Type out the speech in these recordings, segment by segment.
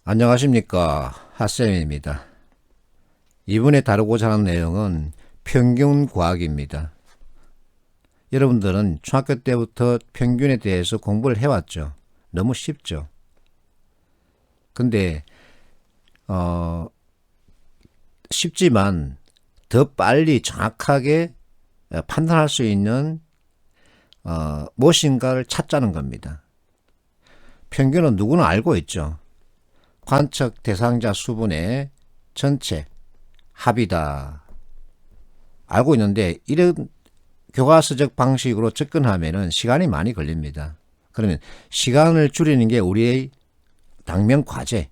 안녕하십니까, 핫쌤입니다. 이번에 다루고자 하는 내용은 평균과학입니다. 여러분들은 중학교 때부터 평균에 대해서 공부를 해왔죠. 너무 쉽죠. 근데 쉽지만 더 빨리 정확하게 판단할 수 있는 무엇인가를 찾자는 겁니다. 평균은 누구나 알고 있죠. 관측 대상자 수분의 전체 합이다. 알고 있는데 이런 교과서적 방식으로 접근하면 시간이 많이 걸립니다. 그러면 시간을 줄이는 게 우리의 당면 과제.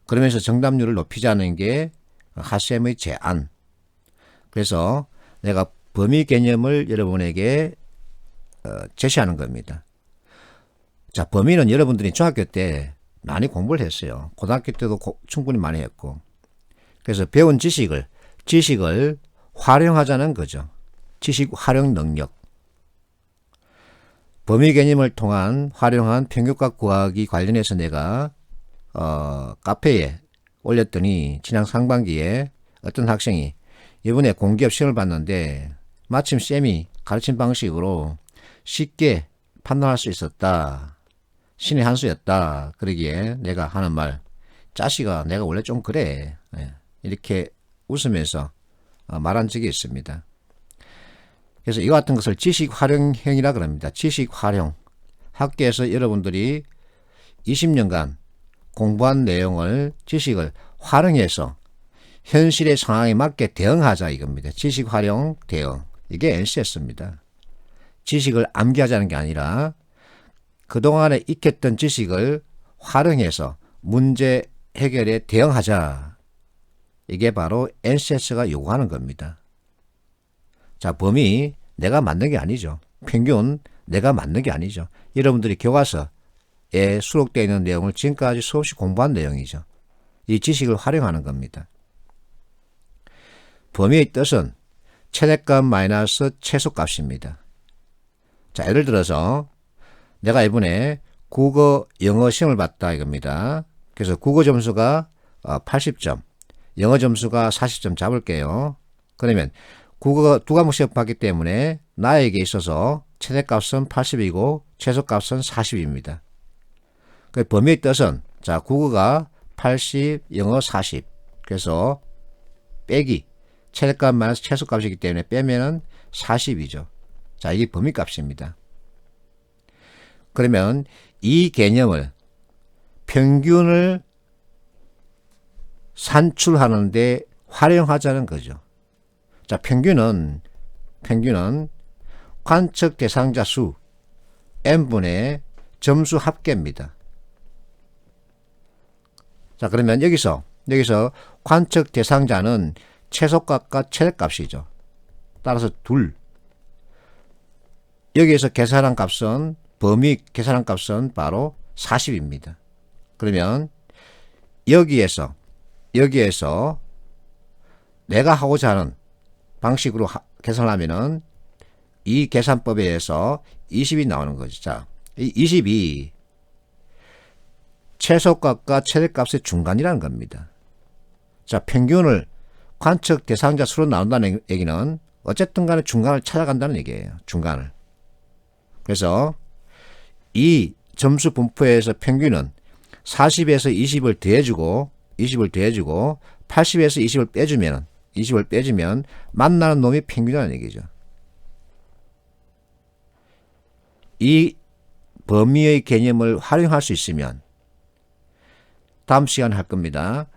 그러면서 정답률을 높이자는 게 핫쌤의 제안. 그래서 내가 범위 개념을 여러분에게 제시하는 겁니다. 자, 범위는 여러분들이 중학교 때 많이 공부를 했어요. 고등학교 때도 충분히 많이 했고. 그래서 배운 지식을 활용하자는 거죠. 지식 활용 능력. 범위 개념을 통한 활용한 평균과 구하기 관련해서 내가 카페에 올렸더니 지난 상반기에 어떤 학생이 이번에 공기업 시험을 봤는데 마침 쌤이 가르친 방식으로 쉽게 판단할 수 있었다. 신의 한 수였다. 그러기에 내가 하는 말, 짜식아 내가 원래 좀 그래. 이렇게 웃으면서 말한 적이 있습니다. 그래서 이와 같은 것을 지식 활용형이라 그럽니다. 지식 활용. 학교에서 여러분들이 20년간 공부한 내용을, 지식을 활용해서 현실의 상황에 맞게 대응하자 이겁니다. 지식 활용 대응. 이게 NCS입니다. 지식을 암기하자는 게 아니라 그동안에 익혔던 지식을 활용해서 문제 해결에 대응하자. 이게 바로 NCS가 요구하는 겁니다. 자, 범위 내가 만든 게 아니죠. 평균 내가 만든 게 아니죠. 여러분들이 교과서에 수록되어 있는 내용을 지금까지 수없이 공부한 내용이죠. 이 지식을 활용하는 겁니다. 범위의 뜻은 최대값 마이너스 최소값입니다. 자, 예를 들어서 내가 이번에 국어, 영어 시험을 봤다 이겁니다. 그래서 국어 점수가 80점, 영어 점수가 40점 잡을게요. 그러면 국어 두 과목 시험 봤기 때문에 나에게 있어서 최대값은 80이고 최소값은 40입니다. 그 범위의 뜻은 자, 국어가 80, 영어 40. 그래서 빼기 최대값 마이너스 최소값이기 때문에 빼면은 40이죠. 자, 이게 범위값입니다. 그러면 이 개념을 평균을 산출하는데 활용하자는 거죠. 자, 평균은 관측 대상자 수 n분의 점수 합계입니다. 자, 그러면 여기서 관측 대상자는 최소값과 최대값이죠. 따라서 둘. 여기에서 계산한 값은 범위 계산한 값은 바로 40입니다. 그러면 여기에서 내가 하고자 하는 방식으로 계산을 하면은 이 계산법에 의해서 20이 나오는 거죠. 자, 이 20이 최소값과 최대값의 중간이라는 겁니다. 자, 평균을 관측 대상자 수로 나눈다는 얘기는 어쨌든 간에 중간을 찾아간다는 얘기예요. 중간을. 그래서 이 점수 분포에서 평균은 40에서 20을 더해주고 80에서 20을 빼주면 만나는 놈이 평균이라는 얘기죠. 이 범위의 개념을 활용할 수 있으면 다음 시간에 할 겁니다.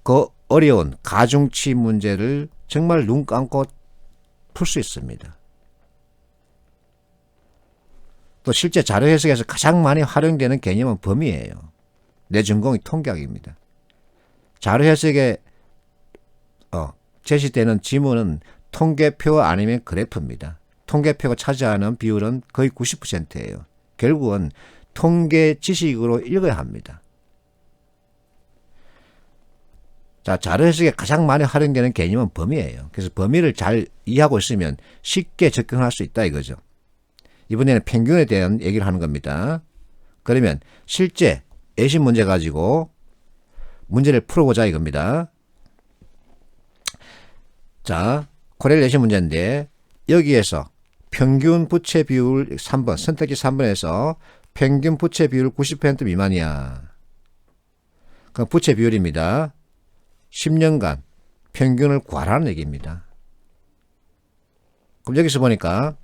그 어려운 가중치 문제를 정말 눈 감고 풀 수 있습니다. 또 실제 자료 해석에서 가장 많이 활용되는 개념은 범위예요. 내 전공이 통계학입니다. 자료 해석에 제시되는 지문은 통계표 아니면 그래프입니다. 통계표가 차지하는 비율은 거의 90%예요. 결국은 통계 지식으로 읽어야 합니다. 자, 자료 해석에 가장 많이 활용되는 개념은 범위예요. 그래서 범위를 잘 이해하고 있으면 쉽게 접근할 수 있다 이거죠. 이번에는 평균에 대한 얘기를 하는 겁니다. 그러면 실제 예시 문제 가지고 문제를 풀어보자 이겁니다. 자, 코렐레이션 문제인데 여기에서 평균 부채 비율 3번, 선택지 3번에서 평균 부채 비율 90% 미만이야. 그 부채 비율입니다. 10년간 평균을 구하라는 얘기입니다. 그럼 여기서 보니까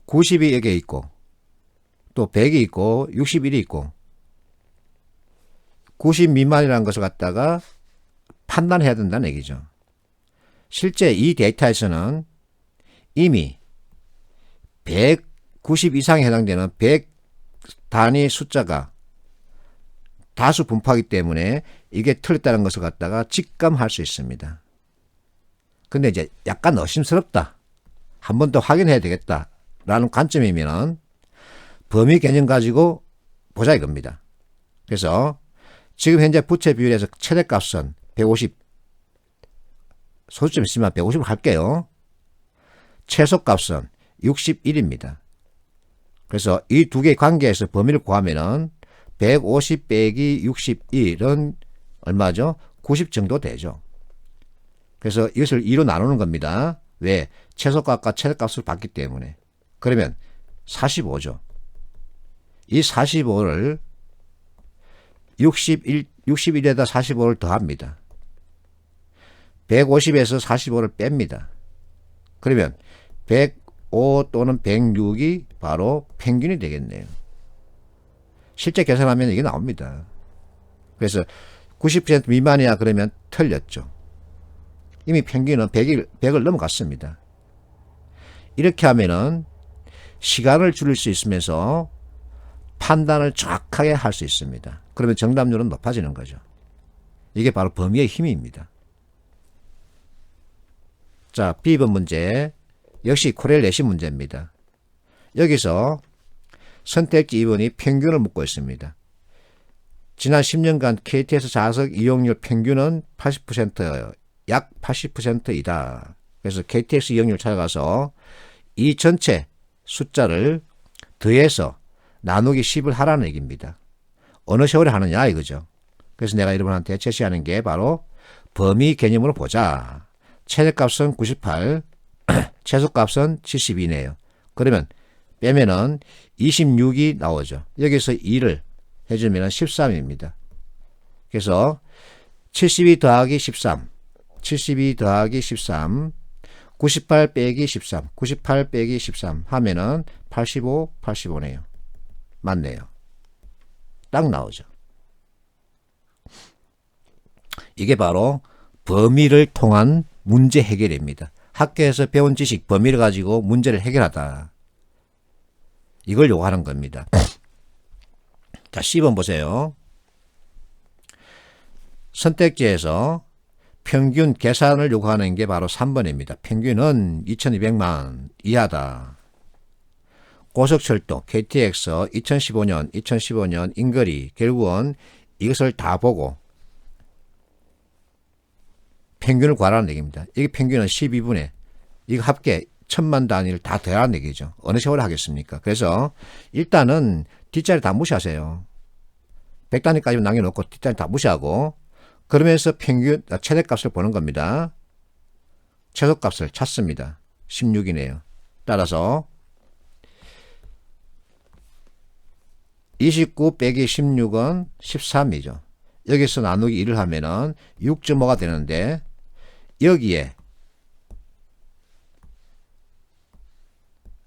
90이 여기에 있고 또 100이 있고 61이 있고 90 미만이라는 것을 갖다가 판단해야 된다는 얘기죠. 실제 이 데이터에서는 이미 190 이상에 해당되는 100 단위 숫자가 다수 분포하기 때문에 이게 틀렸다는 것을 갖다가 직감할 수 있습니다. 근데 이제 약간 의심스럽다. 한 번 더 확인해야 되겠다라는 관점이면 범위 개념 가지고 보자 이겁니다. 그래서 지금 현재 부채 비율에서 최대값은 150, 소수점 있으면 150을 할게요. 최소값은 61입니다. 그래서 이 두 개의 관계에서 범위를 구하면은 150 빼기 61은 얼마죠? 90 정도 되죠. 그래서 이것을 2로 나누는 겁니다. 왜? 최소값과 최대값을 받기 때문에. 그러면 45죠. 이 45를 61에다 45를 더합니다. 150에서 45를 뺍니다. 그러면 105 또는 106이 바로 평균이 되겠네요. 실제 계산하면 이게 나옵니다. 그래서 90% 미만이야 그러면 틀렸죠. 이미 평균은 100을 넘어갔습니다. 이렇게 하면은 시간을 줄일 수 있으면서 판단을 정확하게 할 수 있습니다. 그러면 정답률은 높아지는 거죠. 이게 바로 범위의 힘입니다. 자, B번 문제 역시 코렐레이션 문제입니다. 여기서 선택지 2번이 평균을 묻고 있습니다. 지난 10년간 KTX 좌석 이용률 평균은 80%예요. 약 80%이다. 그래서 KTX 이용률 찾아가서 이 전체 숫자를 더해서 나누기 10을 하라는 얘기입니다. 어느 세월에 하느냐 이거죠. 그래서 내가 여러분한테 제시하는 게 바로 범위 개념으로 보자. 최대값은 98, 최소값은 72네요. 그러면 빼면은 26이 나오죠. 여기서 2를 해주면 13입니다. 그래서 72 더하기 13, 72 더하기 13, 98 빼기 13, 98 빼기 13 하면은 85, 85네요. 맞네요. 딱 나오죠. 이게 바로 범위를 통한 문제 해결입니다. 학교에서 배운 지식 범위를 가지고 문제를 해결하다. 이걸 요구하는 겁니다. 자, C번 보세요. 선택지에서 평균 계산을 요구하는 게 바로 3번입니다. 평균은 2200만 이하다. 고속철도 KTX 2015년 인거리 결국은 이것을 다 보고 평균을 구하라는 얘기입니다. 이게 평균은 12분의 이거 합계 1000만 단위를 다 더하라는 얘기죠. 어느 세월에 하겠습니까? 그래서 일단은 뒷자리 다 무시하세요. 100단위까지 남겨놓고 뒷자리 다 무시하고 그러면서 평균 최대값을 보는 겁니다. 최소값을 찾습니다. 16이네요. 따라서 29 빼기 16은 13이죠. 여기서 나누기 1을 하면은 6.5가 되는데 여기에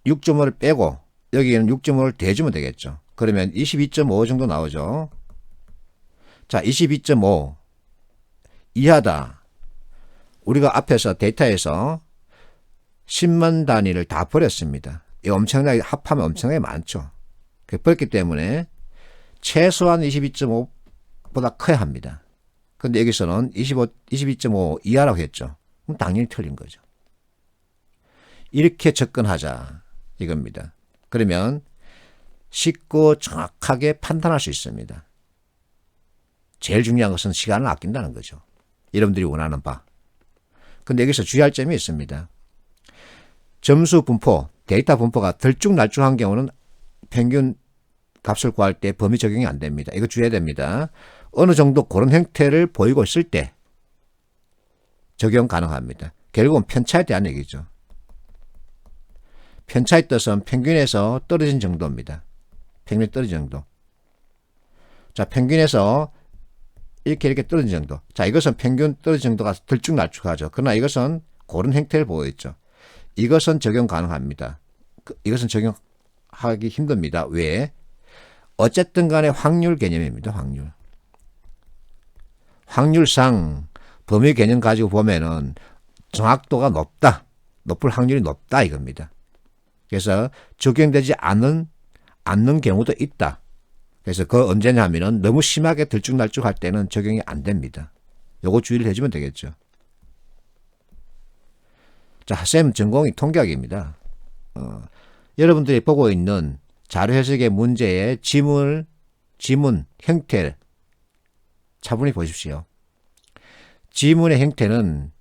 6.5를 빼고 여기에는 6.5를 더해주면 되겠죠. 그러면 22.5 정도 나오죠. 자, 22.5 이하다. 우리가 앞에서 데이터에서 10만 단위를 다 버렸습니다. 이 엄청나게 합하면 엄청나게 많죠. 버렸기 때문에 최소한 22.5보다 커야 합니다. 근데 여기서는 22.5 이하라고 했죠. 그럼 당연히 틀린 거죠. 이렇게 접근하자 이겁니다. 그러면 쉽고 정확하게 판단할 수 있습니다. 제일 중요한 것은 시간을 아낀다는 거죠. 여러분들이 원하는 바. 근데 여기서 주의할 점이 있습니다. 점수 분포, 데이터 분포가 들쭉날쭉한 경우는 평균 값을 구할 때 범위 적용이 안 됩니다. 이거 주의해야 됩니다. 어느 정도 그런 형태를 보이고 있을 때 적용 가능합니다. 결국은 편차에 대한 얘기죠. 편차의 뜻은 평균에서 떨어진 정도입니다. 평균 떨어진 정도. 자, 평균에서 이렇게 떨어진 정도. 자, 이것은 평균 떨어진 정도가 들쭉날쭉하죠. 그러나 이것은 그런 형태를 보여있죠. 이것은 적용 가능합니다. 이것은 적용하기 힘듭니다. 왜? 어쨌든 간에 확률 개념입니다. 확률. 확률상 범위 개념 가지고 보면은 정확도가 높다. 높을 확률이 높다 이겁니다. 그래서 적용되지 않는 경우도 있다. 그래서 그 언제냐 하면은 너무 심하게 들쭉날쭉할 때는 적용이 안 됩니다. 요거 주의를 해주면 되겠죠. 자, 쌤 전공이 통계학입니다. 여러분들이 보고 있는 자료 해석의 문제의 지문 형태를 차분히 보십시오. 지문의 형태는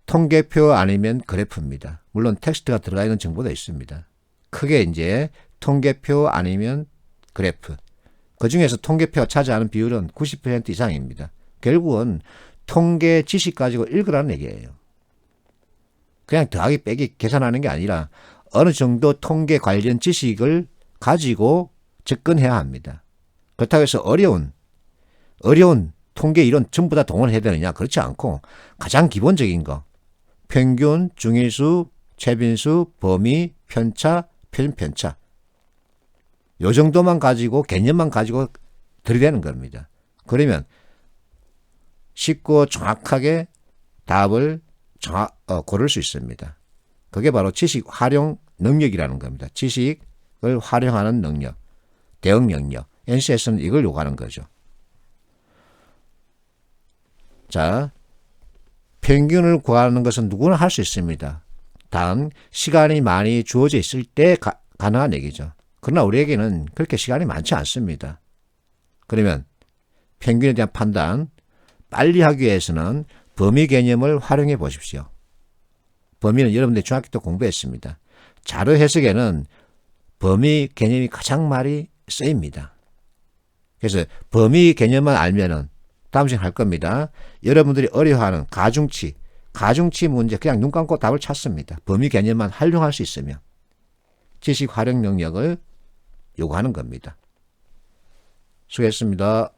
통계표 아니면 그래프입니다. 물론 텍스트가 들어가 있는 정보도 있습니다. 크게 이제 통계표 아니면 그래프. 그 중에서 통계표가 차지하는 비율은 90% 이상입니다. 결국은 통계 지식 가지고 읽으라는 얘기예요. 그냥 더하기 빼기 계산하는 게 아니라 어느 정도 통계 관련 지식을 가지고 접근해야 합니다. 그렇다고 해서 어려운 통계 이론 전부 다 동원해야 되느냐? 그렇지 않고 가장 기본적인 거 평균, 중위수, 최빈수, 범위, 편차, 표준편차 요 정도만 가지고 개념만 가지고 들이대는 겁니다. 그러면 쉽고 정확하게 답을 고를 수 있습니다. 그게 바로 지식 활용 능력이라는 겁니다. 지식을 활용하는 능력, 대응 능력. NCS는 이걸 요구하는 거죠. 자, 평균을 구하는 것은 누구나 할 수 있습니다. 단 시간이 많이 주어져 있을 때 가능한 얘기죠. 그러나 우리에게는 그렇게 시간이 많지 않습니다. 그러면 평균에 대한 판단 빨리 하기 위해서는 범위 개념을 활용해 보십시오. 범위는 여러분들이 중학교 때 공부했습니다. 자료 해석에는 범위 개념이 가장 많이 쓰입니다. 그래서 범위 개념만 알면은 다음 시간에 할 겁니다. 여러분들이 어려워하는 가중치 문제 그냥 눈 감고 답을 찾습니다. 범위 개념만 활용할 수 있으면 지식 활용 능력을 요구하는 겁니다. 수고했습니다.